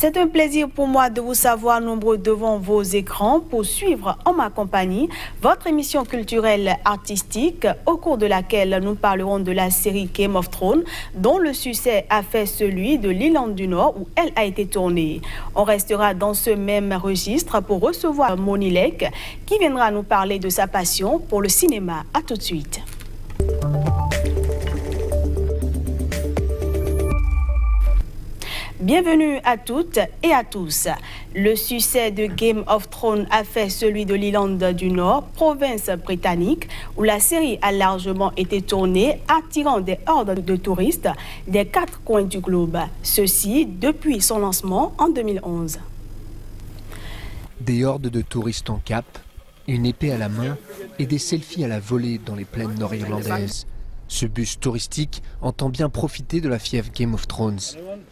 C'est un plaisir pour moi de vous savoir nombreux devant vos écrans pour suivre en ma compagnie votre émission culturelle artistique au cours de laquelle nous parlerons de la série Game of Thrones dont le succès a fait celui de l'Irlande du Nord où elle a été tournée. On restera dans ce même registre pour recevoir Moni Lek qui viendra nous parler de sa passion pour le cinéma. À tout de suite. Bienvenue à toutes et à tous. Le succès de Game of Thrones a fait celui de l'Irlande du Nord, province britannique, où la série a largement été tournée, attirant des hordes de touristes des 4 coins du globe. Ceci depuis son lancement en 2011. Des hordes de touristes en cap, une épée à la main et des selfies à la volée dans les plaines nord-irlandaises. Ce bus touristique entend bien profiter de la fièvre Game of Thrones.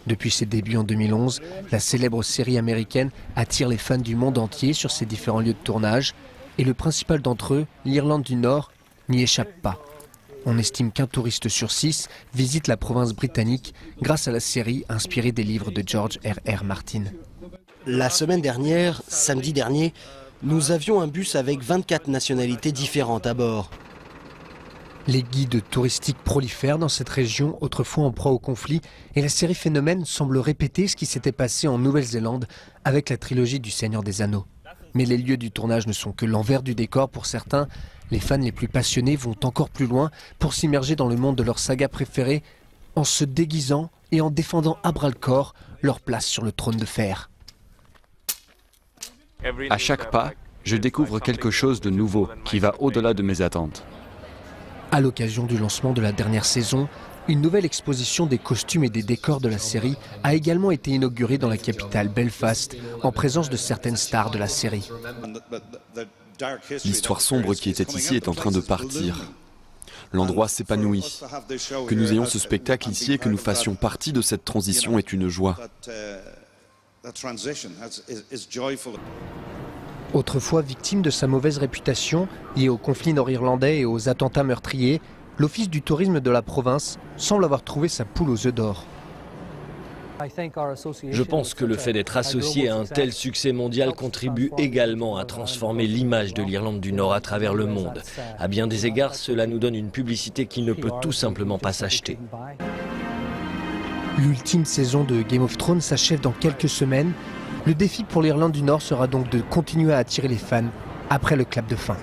Depuis ses débuts en 2011, la célèbre série américaine attire les fans du monde entier sur ses différents lieux de tournage et le principal d'entre eux, l'Irlande du Nord, n'y échappe pas. On estime qu'un touriste sur 6 visite la province britannique grâce à la série inspirée des livres de George R.R. Martin. La semaine dernière, samedi dernier, nous avions un bus avec 24 nationalités différentes à bord. Les guides touristiques prolifèrent dans cette région, autrefois en proie au conflit, et la série Phénomène semble répéter ce qui s'était passé en Nouvelle-Zélande avec la trilogie du Seigneur des Anneaux. Mais les lieux du tournage ne sont que l'envers du décor pour certains. Les fans les plus passionnés vont encore plus loin pour s'immerger dans le monde de leur saga préférée en se déguisant et en défendant à bras-le-corps leur place sur le trône de fer. À chaque pas, je découvre quelque chose de nouveau qui va au-delà de mes attentes. À l'occasion du lancement de la dernière saison, une nouvelle exposition des costumes et des décors de la série a également été inaugurée dans la capitale Belfast, en présence de certaines stars de la série. L'histoire sombre qui était ici est en train de partir. L'endroit s'épanouit. Que nous ayons ce spectacle ici et que nous fassions partie de cette transition est une joie. Autrefois victime de sa mauvaise réputation, liée au conflit nord-irlandais et aux attentats meurtriers, l'Office du tourisme de la province semble avoir trouvé sa poule aux œufs d'or. Je pense que le fait d'être associé à un tel succès mondial contribue également à transformer l'image de l'Irlande du Nord à travers le monde. À bien des égards, cela nous donne une publicité qui ne peut tout simplement pas s'acheter. L'ultime saison de Game of Thrones s'achève dans quelques semaines. Le défi pour l'Irlande du Nord sera donc de continuer à attirer les fans après le clap de fin.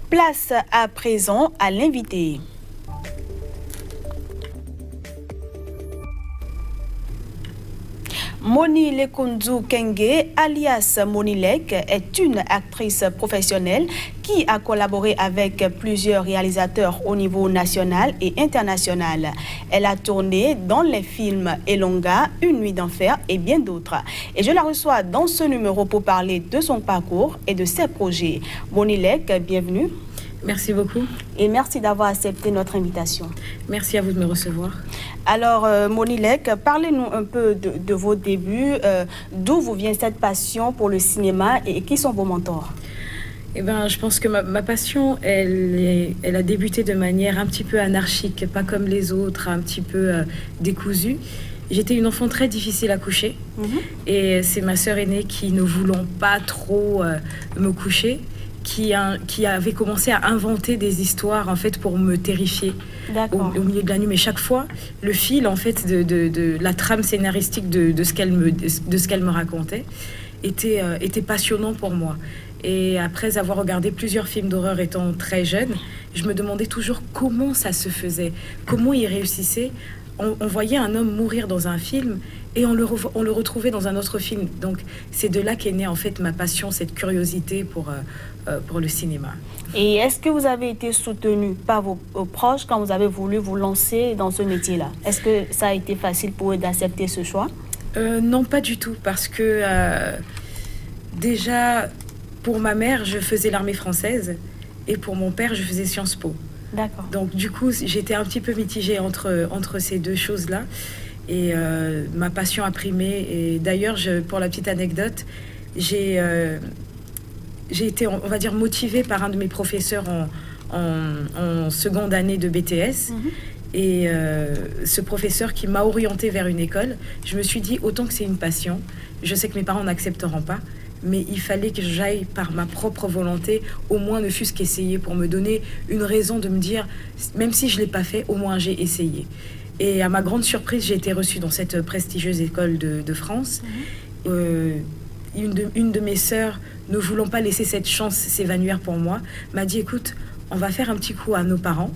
Place à présent à l'invité. Moni Lekunzu Kenge, alias Moni Lek, est une actrice professionnelle qui a collaboré avec plusieurs réalisateurs au niveau national et international. Elle a tourné dans les films Elonga, Une nuit d'enfer et bien d'autres. Et je la reçois dans ce numéro pour parler de son parcours et de ses projets. Moni Lek, bienvenue. Merci beaucoup. Et merci d'avoir accepté notre invitation. Merci à vous de me recevoir. Alors, Moni Lek, parlez-nous un peu de vos débuts, d'où vous vient cette passion pour le cinéma et qui sont vos mentors? Eh ben, je pense que ma passion, elle a débuté de manière un petit peu anarchique, pas comme les autres, un petit peu décousue. J'étais une enfant très difficile à coucher et c'est ma sœur aînée qui, ne voulant pas trop me coucher, qui avait commencé à inventer des histoires en fait pour me terrifier au milieu de la nuit. Mais chaque fois, le fil en fait de la trame scénaristique de ce qu'elle me racontait était passionnant pour moi. Et après avoir regardé plusieurs films d'horreur étant très jeune, je me demandais toujours comment ça se faisait, comment il réussissait. On voyait un homme mourir dans un film et on le retrouvait dans un autre film. Donc c'est de là qu'est née en fait ma passion, cette curiosité pour le cinéma. Et est-ce que vous avez été soutenu par vos proches quand vous avez voulu vous lancer dans ce métier-là? Est-ce que ça a été facile pour eux d'accepter ce choix? Non, pas du tout, parce que déjà, pour ma mère, je faisais l'armée française et pour mon père, je faisais Sciences Po. D'accord. Donc du coup, j'étais un petit peu mitigée entre ces deux choses-là. Et ma passion a primé. Et d'ailleurs, pour la petite anecdote, j'ai été, on va dire, motivée par un de mes professeurs en seconde année de BTS. Et ce professeur qui m'a orientée vers une école, je me suis dit, autant que c'est une passion, je sais que mes parents n'accepteront pas, mais il fallait que j'aille par ma propre volonté, au moins ne fût-ce qu'essayer, pour me donner une raison de me dire, même si je ne l'ai pas fait, au moins j'ai essayé. Et à ma grande surprise, j'ai été reçue dans cette prestigieuse école de France. Une de mes sœurs, ne voulant pas laisser cette chance s'évanouir pour moi, m'a dit, écoute, on va faire un petit coup à nos parents,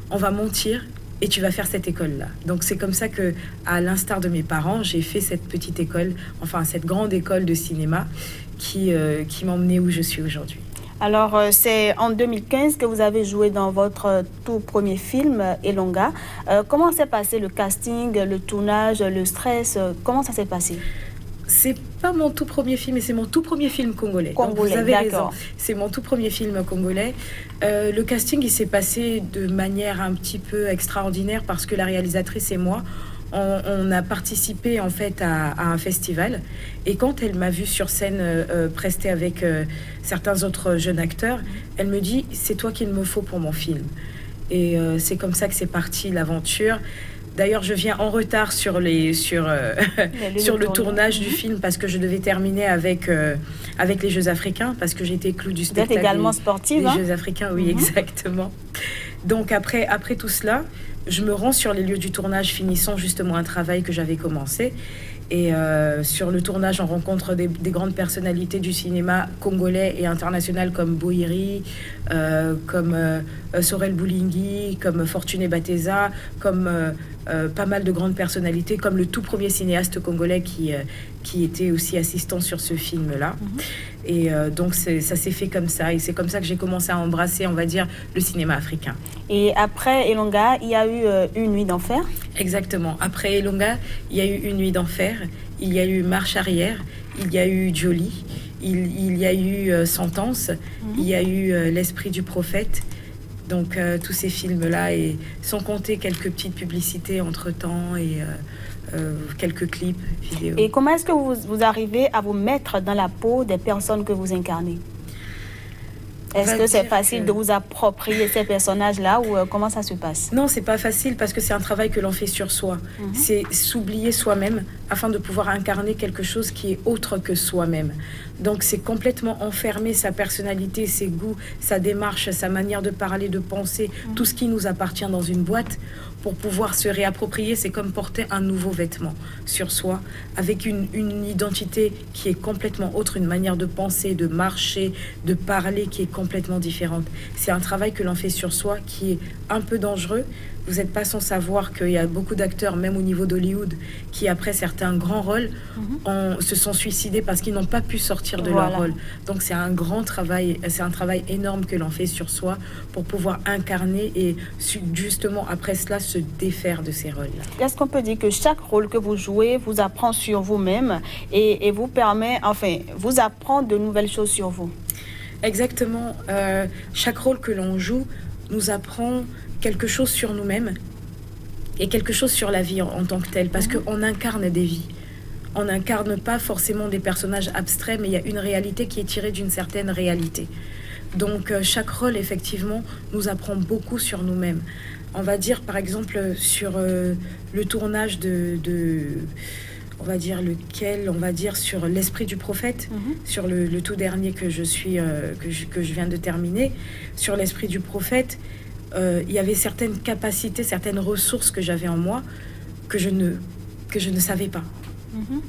on va mentir, et tu vas faire cette école-là. Donc c'est comme ça que, à l'instar de mes parents, j'ai fait cette petite école, enfin cette grande école de cinéma qui m'a emmenée où je suis aujourd'hui. Alors, c'est en 2015 que vous avez joué dans votre tout premier film, Elonga. Comment s'est passé le casting, le tournage, le stress? Comment ça s'est passé? C'est pas mon tout premier film, mais c'est mon tout premier film congolais. Donc vous avez raison. C'est mon tout premier film congolais. Le casting, il s'est passé de manière un petit peu extraordinaire parce que la réalisatrice et moi, on a participé en fait à un festival. Et quand elle m'a vue sur scène prester avec certains autres jeunes acteurs, elle me dit, c'est toi qu'il me faut pour mon film. Et c'est comme ça que c'est parti l'aventure. D'ailleurs, je viens en retard sur le tournage du film parce que je devais terminer avec les Jeux africains parce que j'étais clou du spectacle. Vous êtes également sportive, des Jeux africains, oui, exactement. Donc après tout cela, je me rends sur les lieux du tournage, finissant justement un travail que j'avais commencé. Et sur le tournage, on rencontre des grandes personnalités du cinéma congolais et international comme Boiri, comme Sorel Boulingi, comme Fortuné Bateza, comme pas mal de grandes personnalités, comme le tout premier cinéaste congolais qui était aussi assistant sur ce film-là. Et donc ça s'est fait comme ça. Et c'est comme ça que j'ai commencé à embrasser, on va dire, le cinéma africain. Et après Elonga, il y a eu Une nuit d'enfer. Exactement. Après Elonga, il y a eu Une nuit d'enfer, il y a eu Marche arrière, il y a eu Jolie, il y a eu Sentence, il y a eu L'esprit du prophète. Donc tous ces films-là, et sans compter quelques petites publicités entre-temps et quelques clips vidéo. Et comment est-ce que vous arrivez à vous mettre dans la peau des personnes que vous incarnez? Est-ce que c'est facile de vous approprier ces personnages-là ou comment ça se passe? Non, c'est pas facile parce que c'est un travail que l'on fait sur soi. C'est s'oublier soi-même afin de pouvoir incarner quelque chose qui est autre que soi-même. Donc c'est complètement enfermer sa personnalité, ses goûts, sa démarche, sa manière de parler, de penser, tout ce qui nous appartient dans une boîte pour pouvoir se réapproprier. C'est comme porter un nouveau vêtement sur soi avec une identité qui est complètement autre, une manière de penser, de marcher, de parler qui est complètement différente. C'est un travail que l'on fait sur soi qui est un peu dangereux. Vous n'êtes pas sans savoir qu'il y a beaucoup d'acteurs, même au niveau d'Hollywood, qui après certains grands rôles se sont suicidés parce qu'ils n'ont pas pu sortir de leur rôle. Donc c'est un grand travail, c'est un travail énorme que l'on fait sur soi pour pouvoir incarner et justement après cela se défaire de ces rôles-là. Est-ce qu'on peut dire que chaque rôle que vous jouez vous apprend sur vous-même et vous permet, enfin, vous apprend de nouvelles choses sur vous? Exactement. Chaque rôle que l'on joue nous apprend quelque chose sur nous-mêmes et quelque chose sur la vie en tant que telle, parce qu'on incarne des vies. On n'incarne pas forcément des personnages abstraits, mais il y a une réalité qui est tirée d'une certaine réalité. Donc chaque rôle, effectivement, nous apprend beaucoup sur nous-mêmes. On va dire, par exemple, sur le tournage on va dire lequel, on va dire sur L'esprit du prophète, sur le tout dernier que je viens de terminer, sur L'esprit du prophète, il y avait certaines capacités, certaines ressources que j'avais en moi que je ne savais pas.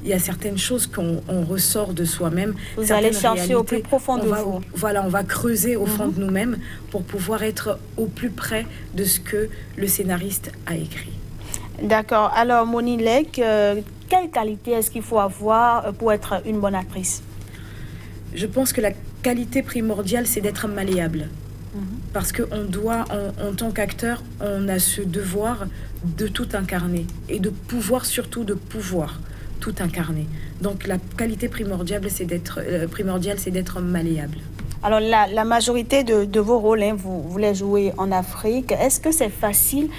Il y a certaines choses qu'on ressort de soi-même. Vous allez chercher au plus profond de vous. Voilà, on va creuser au fond de nous-mêmes pour pouvoir être au plus près de ce que le scénariste a écrit. D'accord. Alors, Moni Lek, quelle qualité est-ce qu'il faut avoir pour être une bonne actrice? Je pense que la qualité primordiale, c'est d'être malléable. Parce qu'on doit, en tant qu'acteur, on a ce devoir de tout incarner et de pouvoir, surtout de pouvoir tout incarner. Donc la qualité primordiale, c'est d'être malléable. Alors la majorité de vos rôles, vous les jouez en Afrique. Est-ce que c'est facile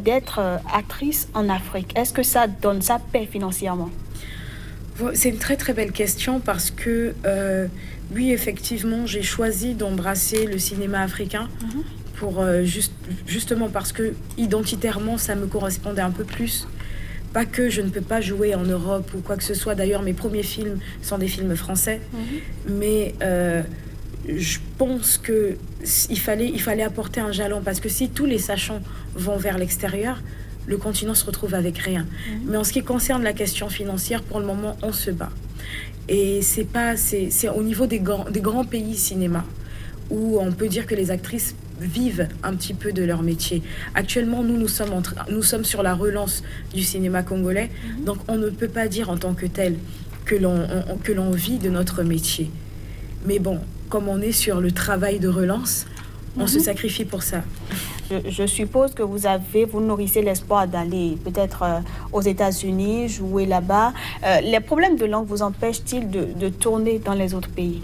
d'être actrice en Afrique? Est-ce que ça paie financièrement? C'est une très très belle question parce que oui, effectivement, j'ai choisi d'embrasser le cinéma africain justement parce que identitairement, ça me correspondait un peu plus. Pas que je ne peux pas jouer en Europe ou quoi que ce soit. D'ailleurs, mes premiers films sont des films français. Mais je pense qu'il fallait apporter un jalon. Parce que si tous les sachants vont vers l'extérieur, le continent se retrouve avec rien. Mais en ce qui concerne la question financière, pour le moment, on se bat. Et c'est au niveau des grands pays cinéma où on peut dire que les actrices vivent un petit peu de leur métier. Actuellement, nous sommes sur la relance du cinéma congolais, donc on ne peut pas dire en tant que tel que l'on vit de notre métier. Mais bon, comme on est sur le travail de relance, on se sacrifie pour ça. Je suppose que vous nourrissez l'espoir d'aller peut-être aux États-Unis, jouer là-bas. Les problèmes de langue vous empêchent-ils de tourner dans les autres pays?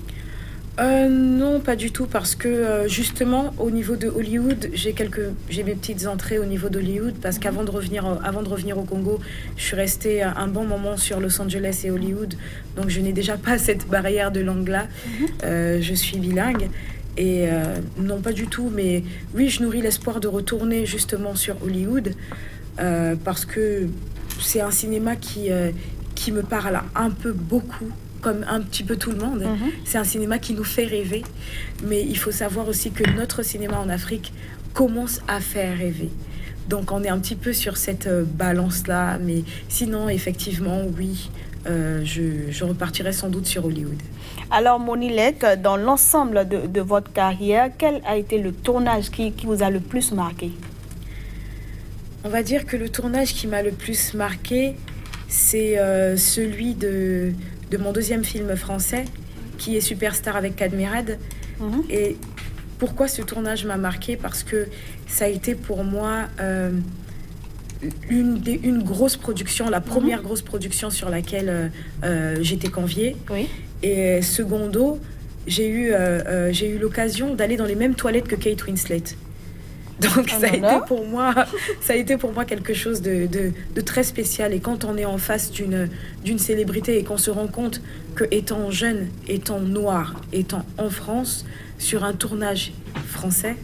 Non, pas du tout, parce que justement, au niveau de Hollywood, j'ai mes petites entrées au niveau d'Hollywood, parce qu'avant de revenir au Congo, je suis restée un bon moment sur Los Angeles et Hollywood, donc je n'ai déjà pas cette barrière de langue-là. Je suis bilingue. Et non, pas du tout, mais oui, je nourris l'espoir de retourner justement sur Hollywood parce que c'est un cinéma qui me parle un peu beaucoup, comme un petit peu tout le monde. C'est un cinéma qui nous fait rêver, mais il faut savoir aussi que notre cinéma en Afrique commence à faire rêver. Donc on est un petit peu sur cette balance-là, mais sinon, effectivement, oui, je repartirai sans doute sur Hollywood. Alors, Monilek, dans l'ensemble de votre carrière, quel a été le tournage qui vous a le plus marqué? On va dire que le tournage qui m'a le plus marqué, c'est celui de mon deuxième film français, qui est Superstar avec Cadmerade. Et pourquoi ce tournage m'a marqué? Parce que ça a été pour moi une grosse production, la première grosse production sur laquelle j'étais conviée. Oui. Et secondo, j'ai eu l'occasion d'aller dans les mêmes toilettes que Kate Winslet. Donc ça a été pour moi quelque chose de très spécial. Et quand on est en face d'une célébrité et qu'on se rend compte que étant jeune, étant noir, étant en France, sur un tournage français,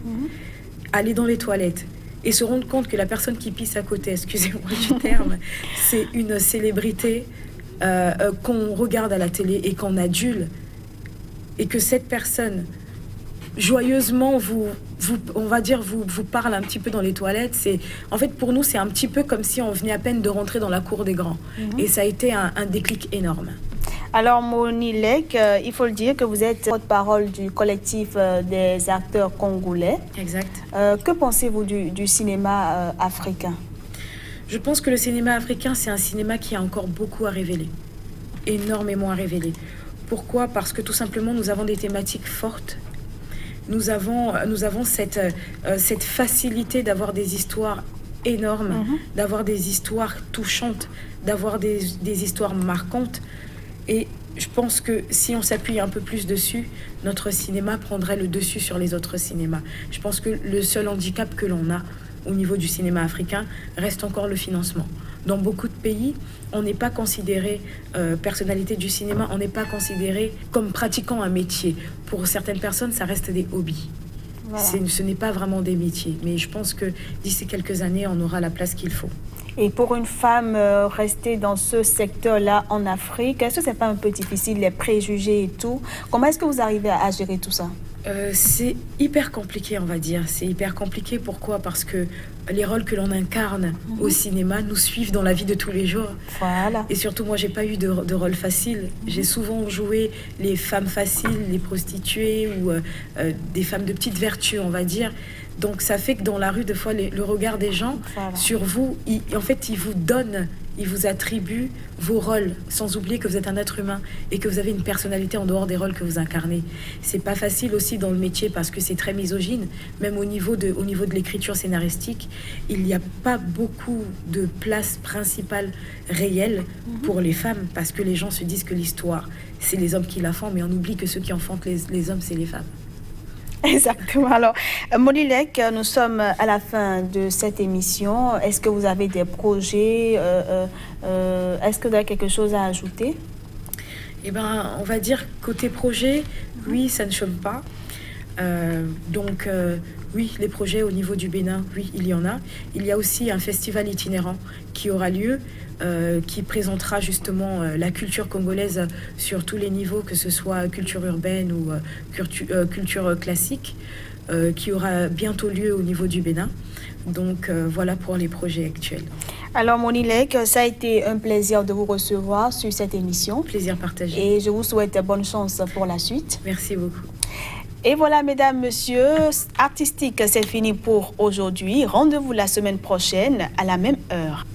aller dans les toilettes et se rendre compte que la personne qui pisse à côté, excusez-moi du terme, c'est une célébrité qu'on regarde à la télé et qu'on adule, et que cette personne joyeusement vous parle un petit peu dans les toilettes. En fait, pour nous, c'est un petit peu comme si on venait à peine de rentrer dans la cour des grands. Et ça a été un déclic énorme. Alors, Monilek, il faut le dire que vous êtes porte-parole du collectif des acteurs congolais. Exact. Que pensez-vous du cinéma africain? Je pense que le cinéma africain, c'est un cinéma qui a encore beaucoup à révéler. Énormément à révéler. Pourquoi? Parce que tout simplement, nous avons des thématiques fortes. Nous avons cette facilité d'avoir des histoires énormes, d'avoir des histoires touchantes, d'avoir des histoires marquantes. Et je pense que si on s'appuie un peu plus dessus, notre cinéma prendrait le dessus sur les autres cinémas. Je pense que le seul handicap que l'on a au niveau du cinéma africain reste encore le financement. Dans beaucoup de pays, on n'est pas considéré personnalité du cinéma, on n'est pas considéré comme pratiquant un métier. Pour certaines personnes, ça reste des hobbies. Voilà. Ce n'est pas vraiment des métiers. Mais je pense que d'ici quelques années, on aura la place qu'il faut. Et pour une femme rester dans ce secteur-là en Afrique, est-ce que c'est pas un peu difficile, les préjugés et tout? Comment est-ce que vous arrivez à gérer tout ça? C'est hyper compliqué, on va dire. C'est hyper compliqué. Pourquoi? Parce que les rôles que l'on incarne au cinéma nous suivent dans la vie de tous les jours. Voilà. Et surtout, moi, j'ai pas eu de rôle facile. J'ai souvent joué les femmes faciles, les prostituées ou des femmes de petite vertu, on va dire. Donc, ça fait que dans la rue, des fois, le regard des gens sur vous, en fait, ils vous donnent, ils vous attribuent vos rôles, sans oublier que vous êtes un être humain et que vous avez une personnalité en dehors des rôles que vous incarnez. C'est pas facile aussi dans le métier parce que c'est très misogyne. Même au niveau de l'écriture scénaristique, il n'y a pas beaucoup de place principale réelle pour les femmes parce que les gens se disent que l'histoire, c'est les hommes qui la font, mais on oublie que ceux qui en font les hommes, c'est les femmes. Exactement. Alors, Monilek, nous sommes à la fin de cette émission. Est-ce que vous avez des projets? Est-ce que vous avez quelque chose à ajouter? Eh bien, on va dire côté projet, oui, ça ne chôme pas. Oui, les projets au niveau du Bénin, oui, il y en a. Il y a aussi un festival itinérant qui aura lieu, qui présentera justement la culture congolaise sur tous les niveaux, que ce soit culture urbaine ou culture classique, qui aura bientôt lieu au niveau du Bénin. Donc voilà pour les projets actuels. Alors Monilek, ça a été un plaisir de vous recevoir sur cette émission. Plaisir partagé. Et je vous souhaite bonne chance pour la suite. Merci beaucoup. Et voilà, mesdames, messieurs, Artistique, c'est fini pour aujourd'hui. Rendez-vous la semaine prochaine à la même heure.